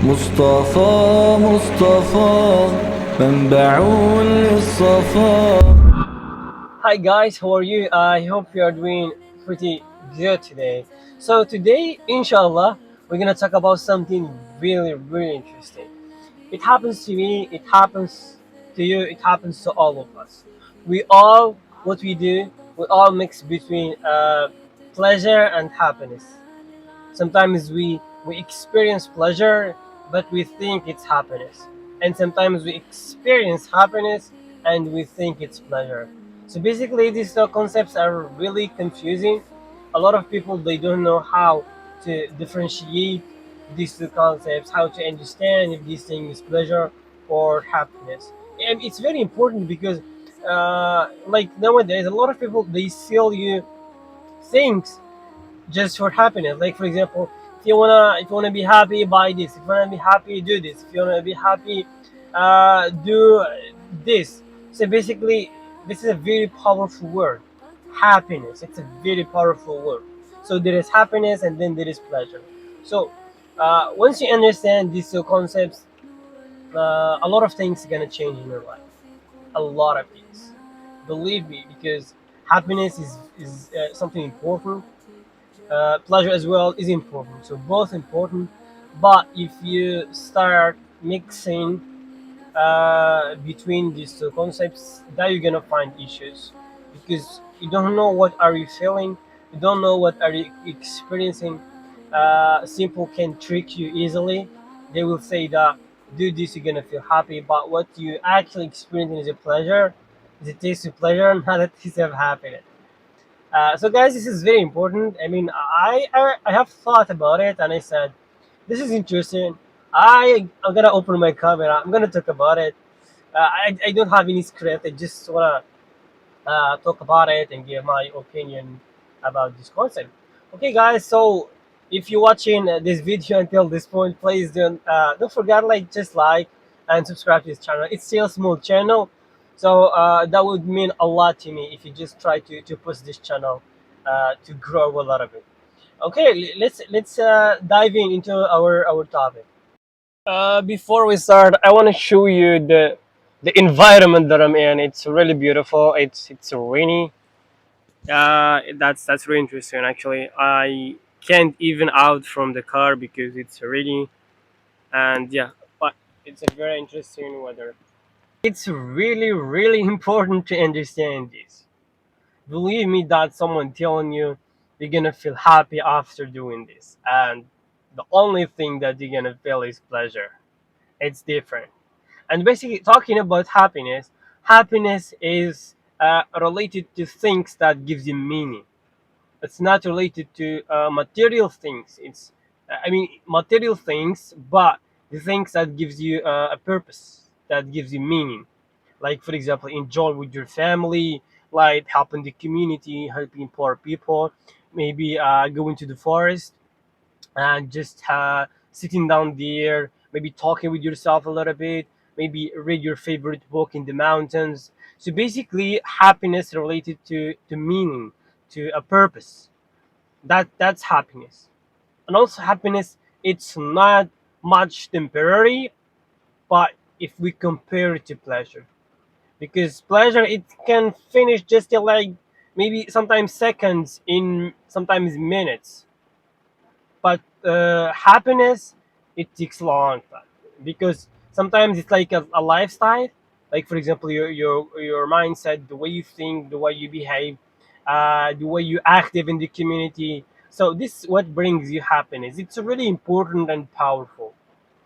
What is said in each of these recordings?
مصطفى مصطفى منبع للصفا. Hi guys, how are you? I hope you are doing pretty good today. So today, inshallah, we're gonna talk about something really interesting. It happens to me, it happens to you, it happens to all of us. We all, what we do, we all mix between pleasure and happiness. Sometimes we experience pleasure, but we think it's happiness, and sometimes we experience happiness and we think it's pleasure. So basically, these two concepts are really confusing. A lot of people, they don't know how to differentiate these two concepts, how to understand if this thing is pleasure or happiness. And it's very important because like nowadays, a lot of people, they sell you things just for happiness. Like for example, if you wanna be happy, buy this. If you wanna be happy, do this. If you wanna be happy, do this. So basically, this is a very powerful word. Happiness. It's a very powerful word. So there is happiness and then there is pleasure. So once you understand these two concepts, a lot of things are gonna change in your life. A lot of things. Believe me, because happiness is something important. Pleasure as well is important, so both important. But if you start mixing between these two concepts, that you're gonna find issues, because you don't know what are you feeling, you don't know what are you experiencing. Simple can trick you easily. They will say that do this, you're gonna feel happy, but what you actually experiencing is a pleasure, is a taste of pleasure, not a taste of happiness. So guys, this is very important. I mean, I have thought about it, and I said this is interesting. I'm gonna open my camera, I'm gonna talk about it. I don't have any script, I just wanna talk about it and give my opinion about this concept. Okay guys, so if you're watching this video until this point, please don't forget, like, just like and subscribe to this channel. It's still a small channel, so that would mean a lot to me if you just try to push this channel to grow a lot of it. Okay, let's dive into our topic. Before we start, I want to show you the environment that I'm in. It's really beautiful. It's rainy. That's really interesting. Actually, I can't even out from the car because it's rainy, and yeah, but it's a very interesting weather. It's really important to understand this. Believe me, that someone telling you you're gonna feel happy after doing this, and the only thing that you're gonna feel is pleasure. It's different. And basically, talking about happiness, happiness is related to things that gives you meaning. It's not related to material things. It's I mean material things, but the things that gives you a purpose, that gives you meaning. Like for example, enjoy with your family, like helping the community, helping poor people, maybe going to the forest and just sitting down there, maybe talking with yourself a little bit, maybe read your favorite book in the mountains. So basically, happiness related to meaning, to a purpose. That's happiness. And also happiness, it's not much temporary, but if we compare it to pleasure, because pleasure, it can finish just in like maybe sometimes seconds, in sometimes minutes. But happiness, it takes a long time, because sometimes it's like a lifestyle. Like for example, your mindset, the way you think, the way you behave, the way you active in the community. So this is what brings you happiness. It's really important and powerful.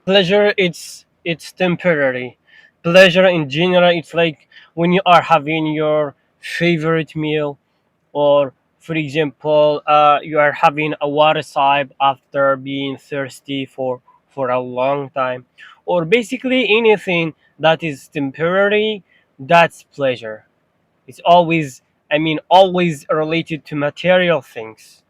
Pleasure, it's temporary. Pleasure in general, it's like when you are having your favorite meal, or for example, you are having a water sip after being thirsty for a long time, or basically anything that is temporary. That's pleasure. It's always, I mean, always related to material things,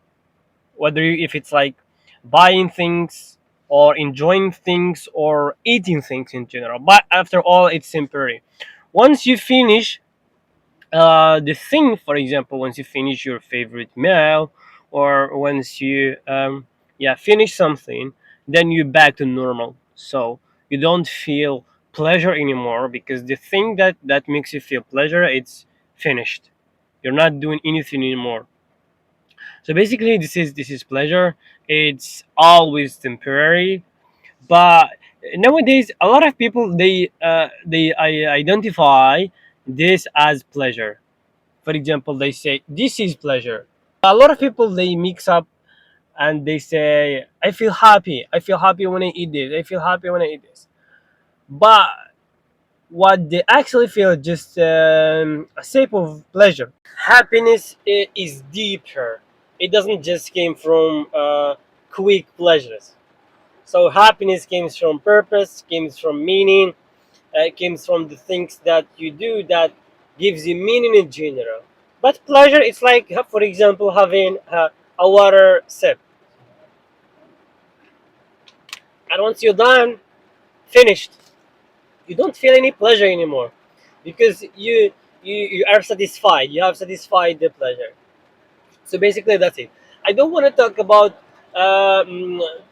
whether if it's like buying things or enjoying things or eating things in general. But after all, it's temporary. Once you finish the thing, for example, once you finish your favorite meal, or once you yeah, finish something, then you're back to normal. So you don't feel pleasure anymore because the thing that makes you feel pleasure, it's finished. You're not doing anything anymore. So basically, this is pleasure. It's always temporary, but nowadays a lot of people they identify this as pleasure. For example, they say this is pleasure. A lot of people they mix up and they say I feel happy when I eat this, I feel happy when I eat this. But what they actually feel just a sip of pleasure. Happiness is deeper. It doesn't just came from quick pleasures. So happiness comes from purpose, comes from meaning, comes from the things that you do that gives you meaning in general. But pleasure, it's like, for example, having a water sip, and once you're done, finished, you don't feel any pleasure anymore because you are satisfied. You have satisfied the pleasure. So basically, that's it. I don't want to talk about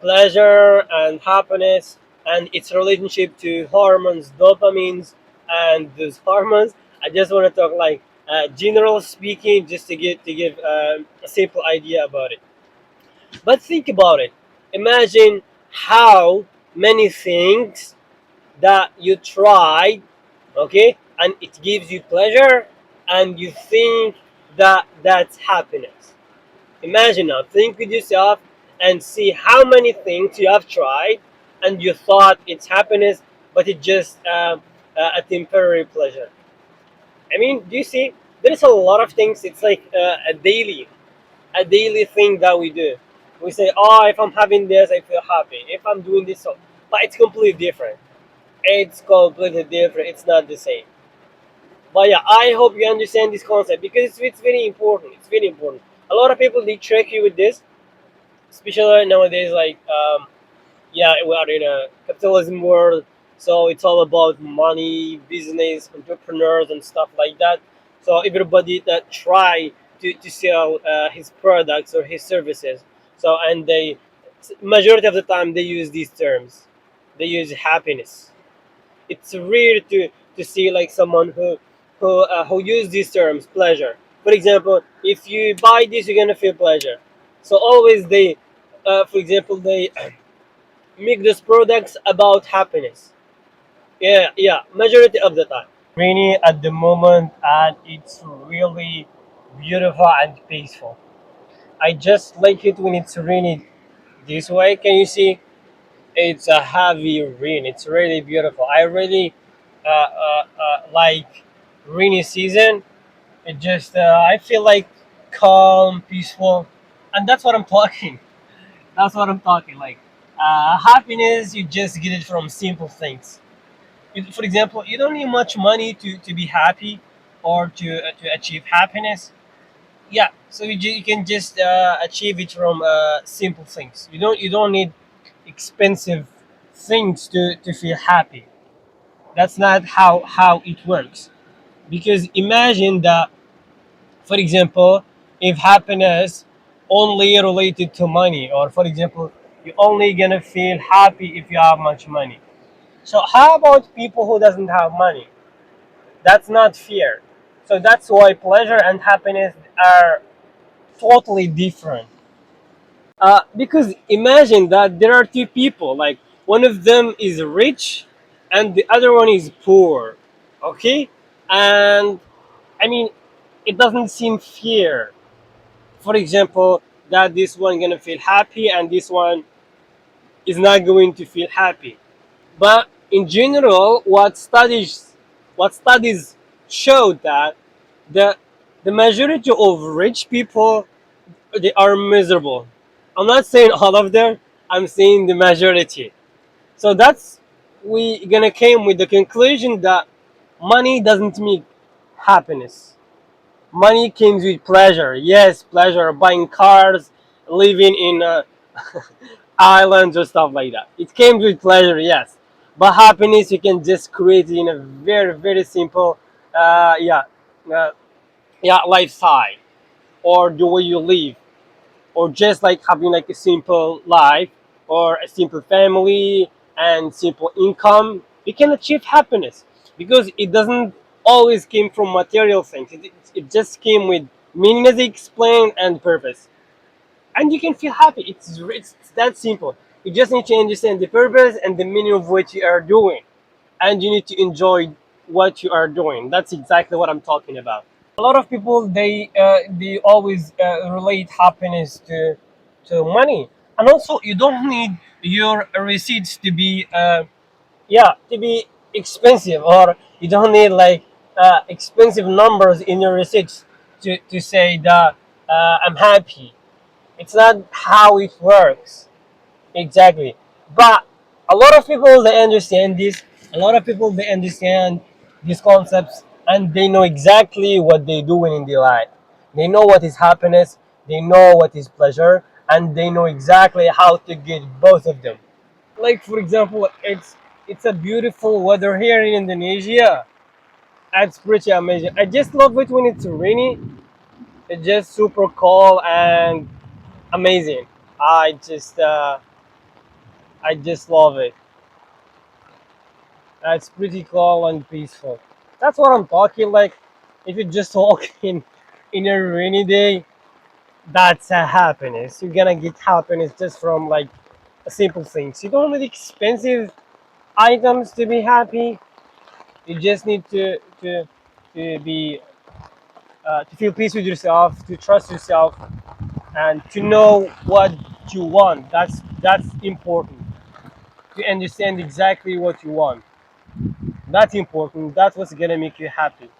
pleasure and happiness and its relationship to hormones, dopamines, and those hormones. I just want to talk like general speaking, just to give a simple idea about it. But think about it. Imagine how many things that you tried, okay, and it gives you pleasure, and you think that that's happiness. Imagine now, think with yourself and see how many things you have tried and you thought it's happiness, but it's just a temporary pleasure. I mean, do you see? There's a lot of things. It's like a daily thing that we do. We say, "Oh, if I'm having this, I feel happy. If I'm doing this," so, but it's completely different. It's completely different. It's not the same. But yeah, I hope you understand this concept because it's very important. It's very important. A lot of people they trick you with this, especially nowadays. Like, yeah, we are in a capitalism world, so it's all about money, business, entrepreneurs, and stuff like that. So everybody that try to sell his products or his services. So and they majority of the time they use these terms. They use happiness. It's rare to see like someone who use these terms pleasure. For example, if you buy this you're gonna feel pleasure. So always they for example they make these products about happiness. Yeah, majority of the time rainy at the moment, and it's really beautiful and peaceful. I just like it when it's rainy this way. Can you see? It's a heavy rain. It's really beautiful. I really like rainy season. It just I feel like calm, peaceful, and that's what I'm talking. That's what I'm talking. Like happiness, you just get it from simple things. For example, you don't need much money to be happy or to achieve happiness. Yeah, so you can just achieve it from simple things. You don't need expensive things to feel happy. That's not how it works. Because imagine that, for example, if happiness only related to money, or for example, you're only gonna feel happy if you have much money. So how about people who doesn't have money? That's not fair. So that's why pleasure and happiness are totally different. Because imagine that there are two people, like one of them is rich and the other one is poor. Okay? And I mean, it doesn't seem fair. For example, that this one gonna feel happy and this one is not going to feel happy. But in general, what studies show that the the majority of rich people they are miserable. I'm not saying all of them. I'm saying the majority. So that's we gonna came with the conclusion that money doesn't make happiness. Money comes with pleasure. Yes, pleasure. Buying cars, living in islands or stuff like that. It came with pleasure, yes. But happiness you can just create it in a very very simple, uh, yeah, uh, yeah, lifestyle or the way you live, or just like having like a simple life or a simple family and simple income, you can achieve happiness, because it doesn't always came from material things. It just came with meaning, as I explained, and purpose, and you can feel happy. It's that simple. You just need to understand the purpose and the meaning of what you are doing, and you need to enjoy what you are doing. That's exactly what I'm talking about. A lot of people, they always relate happiness to money, and also you don't need your receipts to be to be expensive, or you don't need like expensive numbers in your receipts to say that I'm happy. It's not how it works. Exactly. But a lot of people, they understand this. A lot of people, they understand these concepts, and they know exactly what they're doing in their life. They know what is happiness, they know what is pleasure, and they know exactly how to get both of them. Like for example, it's a beautiful weather here in Indonesia. It's pretty amazing. I just love it when it's rainy. It's just super cool and amazing. I just love it. It's pretty cool and peaceful. That's what I'm talking. Like, if you just walk in a rainy day, that's a happiness. You're gonna get happiness just from like simple things. You don't need expensive items to be happy. You just need to be to feel peace with yourself, to trust yourself, and to know what you want. That's important. To understand exactly what you want. That's important. That's what's gonna make you happy.